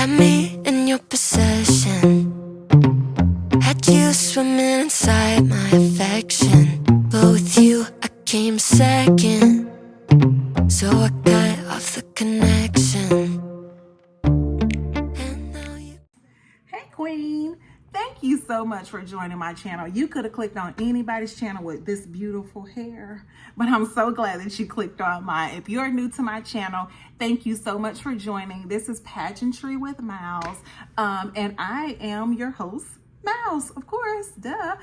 Had me in your possession, had you swimming inside my affection. But with you I came second, so I cut off the connection. And now you... Hey Queen, thank you so much for joining my channel. You could have clicked on anybody's channel with this beautiful hair, but I'm so glad that you clicked on mine. If you're new to my channel, thank you so much for joining. This is Pageantry with Miles, and I am your host, Mouse, of course, duh.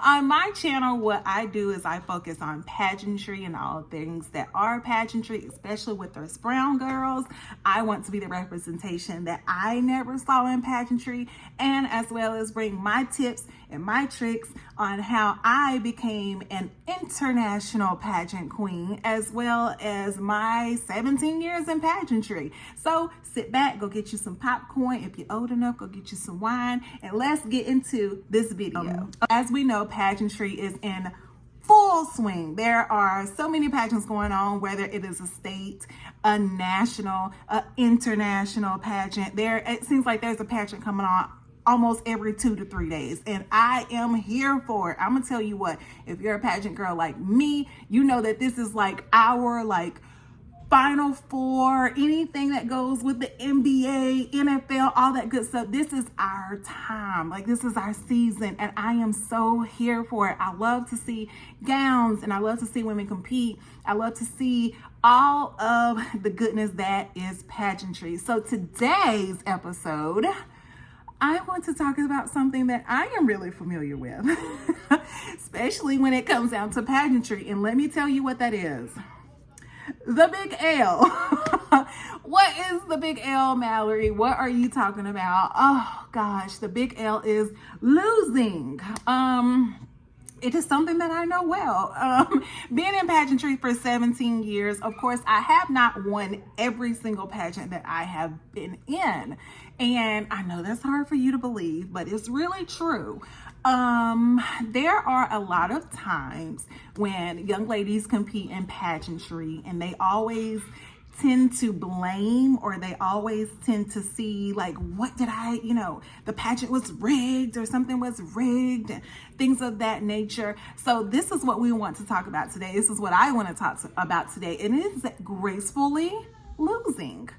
On my channel, what I do is I focus on pageantry and all things that are pageantry, especially with us brown girls. I want to be the representation that I never saw in pageantry, and as well as bring my tips and my tricks on how I became an international pageant queen, as well as my 17 years in pageantry. So sit back, go get you some popcorn. If you're old enough, go get you some wine, and let's get into this video. As we know, pageantry is in full swing. There are so many pageants going on, whether it is a state, a national, international pageant. It seems like there's a pageant coming on almost every 2 to 3 days, and I am here for it. I'm gonna tell you what, if you're a pageant girl like me, you know that this is like our Final Four, anything that goes with the NBA, NFL, all that good stuff. This is our time. This is our season, and I am so here for it. I love to see gowns, and I love to see women compete. I love to see all of the goodness that is pageantry. So today's episode, I want to talk about something that I am really familiar with, especially when it comes down to pageantry. And let me tell you what that is. The big L. What is the big L, Mallory? What are you talking about? Oh gosh, the big L is losing. It is something that I know well. Being in pageantry for 17 years, of course, I have not won every single pageant that I have been in. And I know that's hard for you to believe, but it's really true. There are a lot of times when young ladies compete in pageantry, and they always tend to blame, or they always tend to see what did the pageant was rigged, or something was rigged, and things of that nature. So this is what we want to talk about today. This is what I want to talk about today, and it is gracefully losing.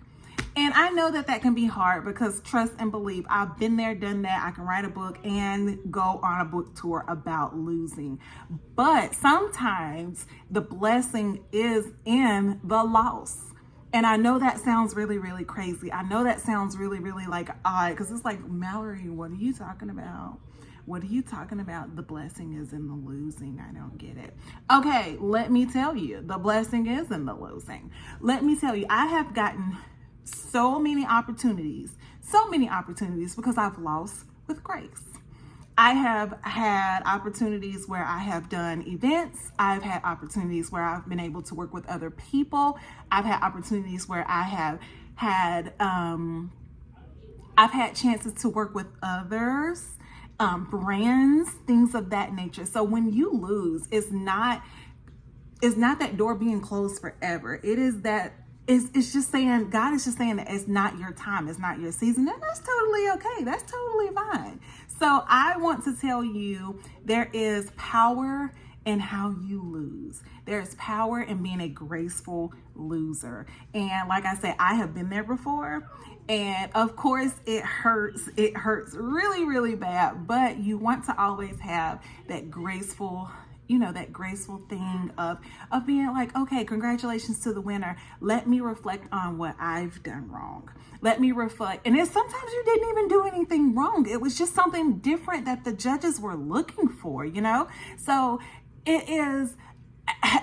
And I know that can be hard, because trust and believe, I've been there, done that. I can write a book and go on a book tour about losing. But sometimes the blessing is in the loss. And I know that sounds really, really crazy. I know that sounds really, really odd, because it's like, Mallory, what are you talking about? What are you talking about? The blessing is in the losing. I don't get it. Okay, let me tell you, the blessing is in the losing. Let me tell you, I have gotten so many opportunities because I've lost with grace. I have had opportunities where I have done events. I've had opportunities where I've been able to work with other people. I've had opportunities where I have had I've had chances to work with others, brands, things of that nature. So when you lose, it's not that door being closed forever. It is that it's just saying, God is just saying that it's not your time, it's not your season, and that's totally okay. That's totally fine. So I want to tell you, there is power in how you lose. There's power in being a graceful loser. And like I said, I have been there before. And of course it hurts. It hurts really, really bad, but you want to always have that graceful, that graceful thing of being like, okay, congratulations to the winner. Let me reflect on what I've done wrong. Let me reflect. And sometimes you didn't even do anything wrong. It was just something different that the judges were looking for, So it is,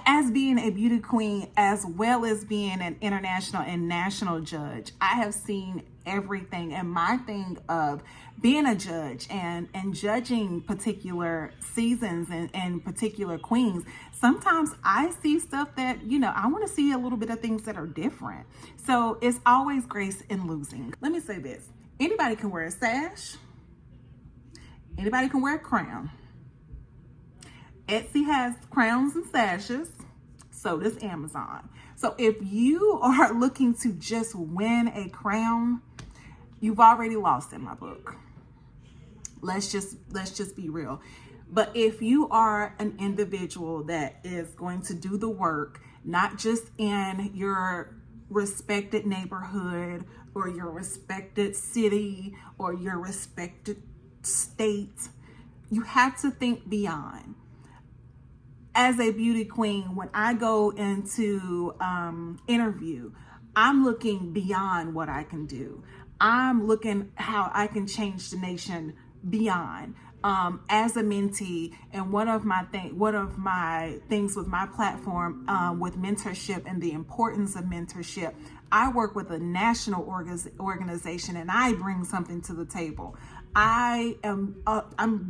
as being a beauty queen, as well as being an international and national judge, I have seen everything. And my thing of being a judge and judging particular seasons and particular queens, sometimes I see stuff that, I want to see a little bit of things that are different. So it's always grace in losing. Let me say this. Anybody can wear a sash. Anybody can wear a crown. Etsy has crowns and sashes. So does Amazon. So if you are looking to just win a crown, you've already lost in my book. Let's just be real. But if you are an individual that is going to do the work, not just in your respected neighborhood or your respected city or your respected state, you have to think beyond. As a beauty queen, when I go into interview, I'm looking beyond what I can do. I'm looking how I can change the nation beyond. As a mentee, and one of my things with my platform, with mentorship and the importance of mentorship, I work with a national organization, and I bring something to the table. I'm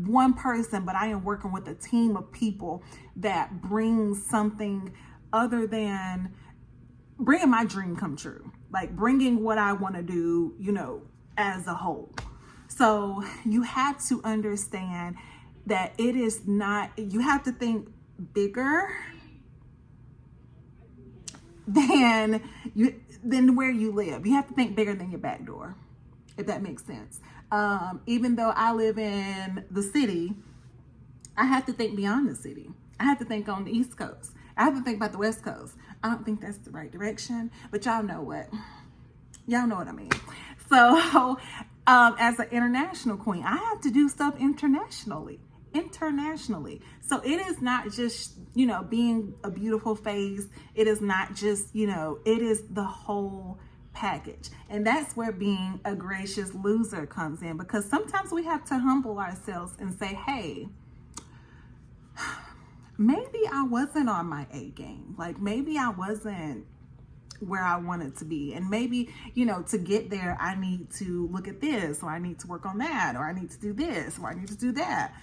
one person, but I am working with a team of people that brings something other than bringing my dream come true, like bringing what I want to do, as a whole. So you have to understand that it is not, you have to think bigger than where you live. You have to think bigger than your back door, if that makes sense. Even though I live in the city, I have to think beyond the city. I have to think on the East Coast. I have to think about the West Coast. I don't think that's the right direction, but y'all know what I mean. So as an international queen, I have to do stuff internationally. So it is not just, being a beautiful face. It is not just, it is the whole package. And that's where being a gracious loser comes in, because sometimes we have to humble ourselves and say, hey, maybe I wasn't on my A game. Like maybe I wasn't where I wanted to be. And maybe, to get there, I need to look at this, or I need to work on that, or I need to do this, or I need to do that.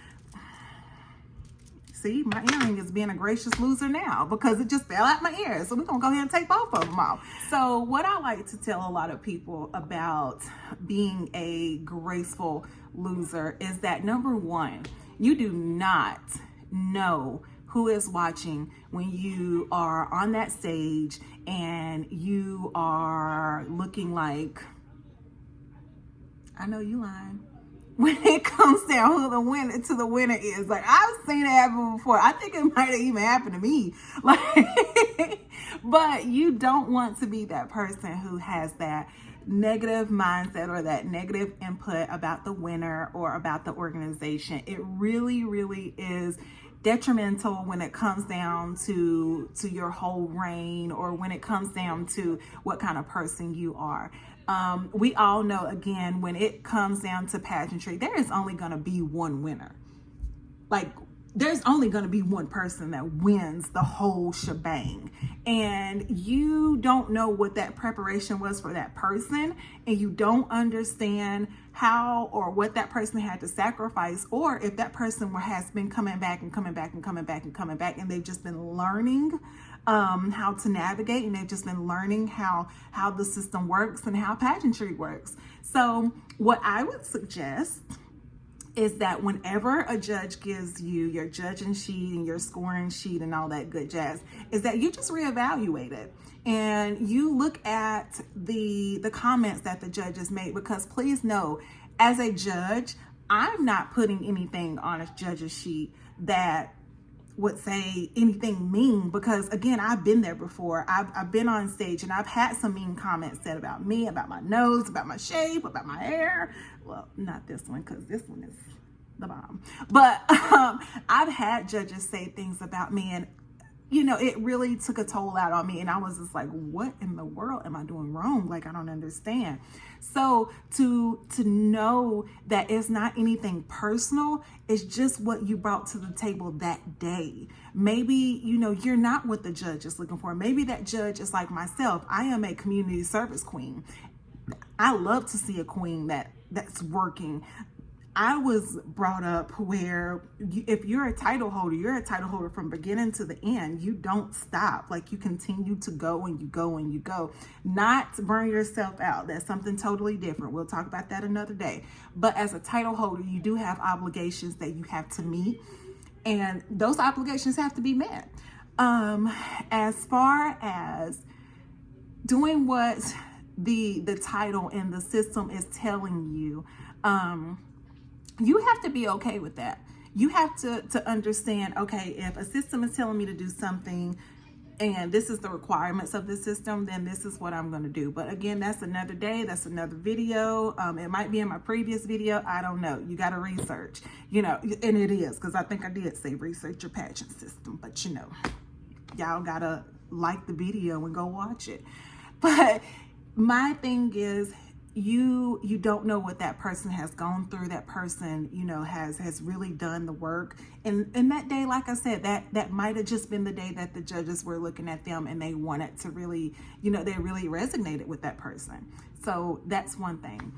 See, my earring is being a gracious loser now because it just fell out my ear. So we're going to go ahead and take both of them off. So what I like to tell a lot of people about being a graceful loser is that, number one, you do not know who is watching when you are on that stage and you are looking like, I know you lying. When it comes down who the winner is. Like, I've seen it happen before. I think it might have even happened to me. Like, but you don't want to be that person who has that negative mindset or that negative input about the winner or about the organization. It really, really is detrimental when it comes down to your whole reign, or when it comes down to what kind of person you are. We all know, again, when it comes down to pageantry, there is only going to be one winner. Like, there's only going to be one person that wins the whole shebang. And you don't know what that preparation was for that person. And you don't understand how or what that person had to sacrifice, or if that person has been coming back and coming back and coming back and coming back, and they've just been learning how to navigate, and they've just been learning how the system works and how pageantry works. So what I would suggest is that whenever a judge gives you your judging sheet and your scoring sheet and all that good jazz, is that you just reevaluate it and you look at the comments that the judges made. Because please know, as a judge, I'm not putting anything on a judge's sheet that would say anything mean, because again, I've been there before. I've been on stage and I've had some mean comments said about me, about my nose, about my shape, about my hair. Well, not this one, because this one is the bomb. But I've had judges say things about me, and it really took a toll out on me. And I was just like, what in the world am I doing wrong? Like, I don't understand. So to know that it's not anything personal, it's just what you brought to the table that day. Maybe, you're not what the judge is looking for. Maybe that judge is like myself. I am a community service queen. I love to see a queen that's working. I was brought up where if you're a title holder from beginning to the end. You don't stop. Like, you continue to go and you go and you go. Not burn yourself out. That's something totally different. We'll talk about that another day. But as a title holder, you do have obligations that you have to meet, and those obligations have to be met. As far as doing what the title and the system is telling you, you have to be okay with that. You have to understand, okay, if a system is telling me to do something and this is the requirements of the system, then this is what I'm going to do. But again, that's another day, that's another video. It might be in my previous video, I don't know. You got to research, you know, and it is, because I think I did say research your pageant system, but you know, y'all gotta like the video and go watch it. But my thing is, you don't know what that person has gone through. That person, you know, has really done the work. And that day, like I said, that might have just been the day that the judges were looking at them and they wanted to really, you know, they really resonated with that person. So that's one thing.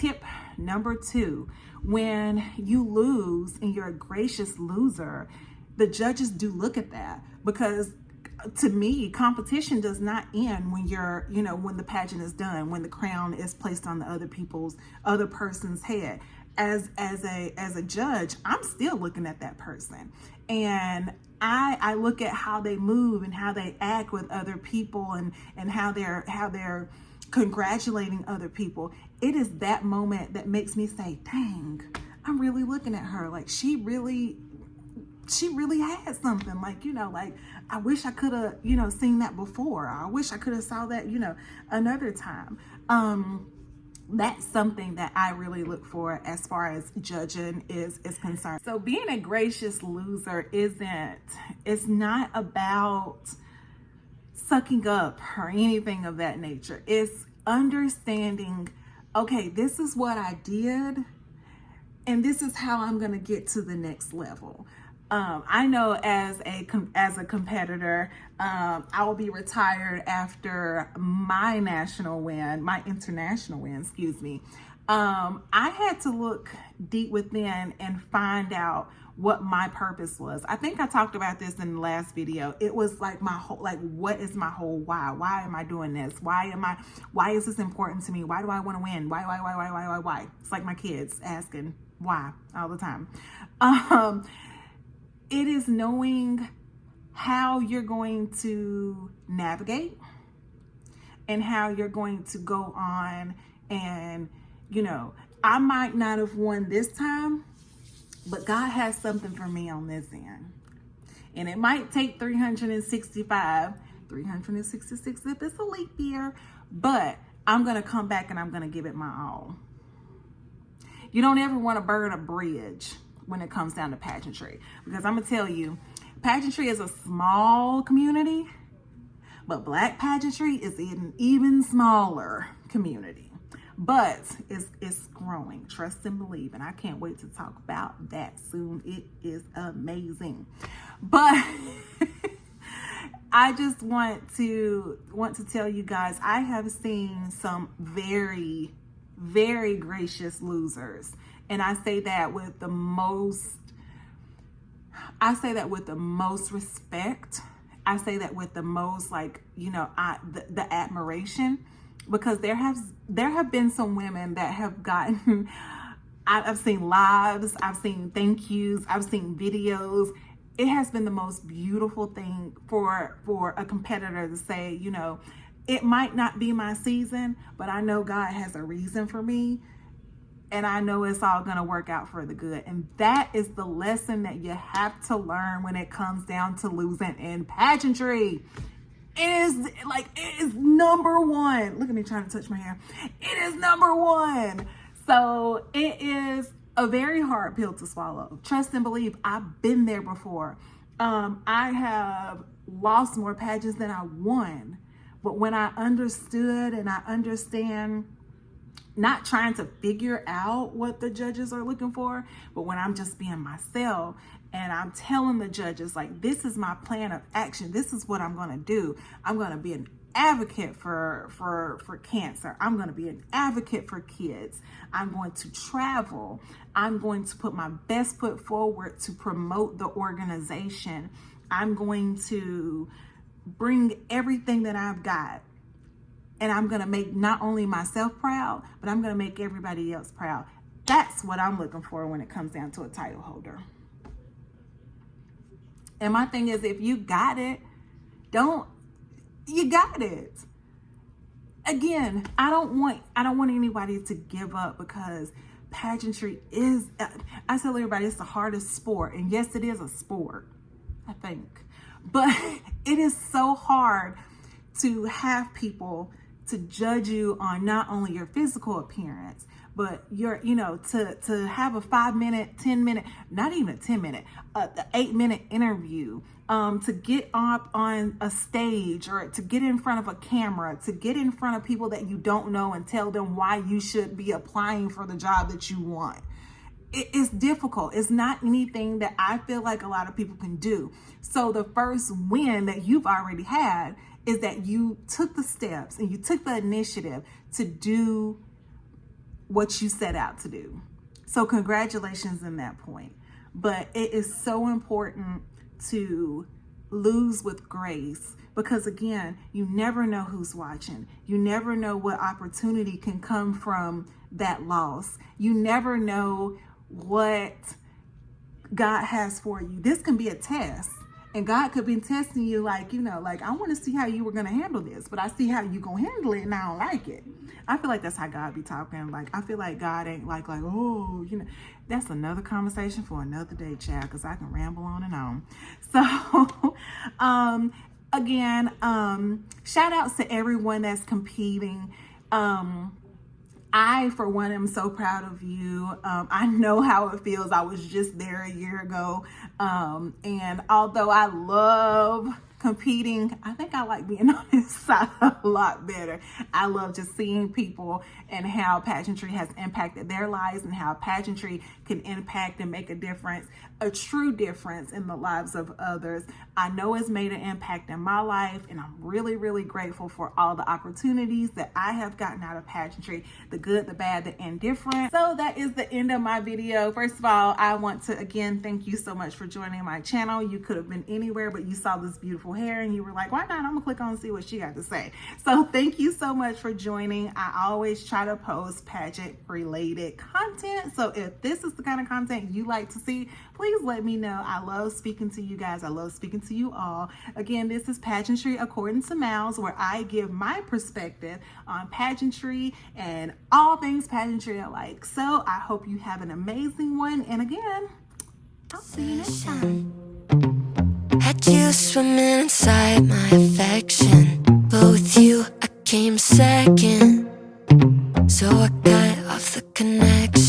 Tip number 2, when you lose and you're a gracious loser, the judges do look at that, because to me, competition does not end when you're, you know, when the pageant is done, when the crown is placed on the other person's head. As a judge, I'm still looking at that person, and I look at how they move and how they act with other people, and how they're congratulating other people. It is that moment that makes me say, dang, I'm really looking at her like she really had something. Like, you know, like, I wish I could have, you know, seen that before. I wish I could have saw that, you know, another time. That's something that I really look for as far as judging is concerned. So being a gracious loser it's not about sucking up or anything of that nature. It's understanding, okay, this is what I did, and this is how I'm going to get to the next level. I know as a competitor, I will be retired after my international win, excuse me. I had to look deep within and find out what my purpose was. I think I talked about this in the last video. It was like my whole, like, what is my whole why? Why am I doing this? Why is this important to me? Why do I want to win? Why? It's like my kids asking why all the time. It is knowing how you're going to navigate and how you're going to go on. And, you know, I might not have won this time, but God has something for me on this end. And it might take 366 if it's a leap year, but I'm going to come back and I'm going to give it my all. You don't ever want to burn a bridge when it comes down to pageantry, because I'm gonna tell you, pageantry is a small community, but Black pageantry is an even smaller community, but it's growing. Trust and believe, and I can't wait to talk about that soon. It is amazing. But I just want to tell you guys, I have seen some very, very gracious losers. And I say that with the most respect. I say that with the most, like, you know, the admiration, because there have been some women that have gotten, I've seen lives, I've seen thank yous, I've seen videos. It has been the most beautiful thing for a competitor to say, you know, it might not be my season, but I know God has a reason for me. And I know it's all going to work out for the good. And that is the lesson that you have to learn when it comes down to losing in pageantry. It is number one. Look at me trying to touch my hair. It is number one. So it is a very hard pill to swallow. Trust and believe, I've been there before. I have lost more pageants than I won. But when I understood and I understand, not trying to figure out what the judges are looking for, but when I'm just being myself and I'm telling the judges, like, this is my plan of action. This is what I'm going to do. I'm going to be an advocate for cancer. I'm going to be an advocate for kids. I'm going to travel. I'm going to put my best foot forward to promote the organization. I'm going to bring everything that I've got. And I'm going to make not only myself proud, but I'm going to make everybody else proud. That's what I'm looking for when it comes down to a title holder. And my thing is, if you got it, you got it. again, I don't want anybody to give up, because pageantry is, I tell everybody, it's the hardest sport. And yes, it is a sport, I think, but it is so hard to have people to judge you on not only your physical appearance, but your, to have a 5 minute, 10 minute, not even a 10 minute, 8 minute interview, to get up on a stage, or to get in front of a camera, to get in front of people that you don't know and tell them why you should be applying for the job that you want. It's difficult. It's not anything that I feel like a lot of people can do. So the first win that you've already had is that you took the steps and you took the initiative to do what you set out to do. So congratulations in that point. But it is so important to lose with grace, because again, you never know who's watching. You never know what opportunity can come from that loss. You never know what God has for you. This can be a test. And God could be testing you, like, I want to see how you were going to handle this, but I see how you going to handle it and I don't like it. I feel like that's how God be talking. Like, I feel like God ain't like, oh, that's another conversation for another day, child, because I can ramble on and on. So, again, shout outs to everyone that's competing. I, for one, am so proud of you. I know how it feels. I was just there a year ago. And although I love competing, I think I like being on this side a lot better. I love just seeing people and how pageantry has impacted their lives, and how pageantry can impact and make a difference, a true difference in the lives of others. I know it's made an impact in my life, and I'm really, really grateful for all the opportunities that I have gotten out of pageantry, the good, the bad, the indifferent. So that is the end of my video. First of all, I want to again thank you so much for joining my channel. You could have been anywhere, but you saw this beautiful hair and you were like, why not? I'm gonna click on and see what she got to say. So thank you so much for joining. I always try to post pageant related content. So if this is the kind of content you like to see, please let me know. I love speaking to you guys. I love speaking to you all. Again, this is Pageantry According to Miles, where I give my perspective on pageantry and all things pageantry alike. So I hope you have an amazing one. And again, I'll see you next time. Had you swimming inside my affection. But with you, I came second. So I cut off the connection.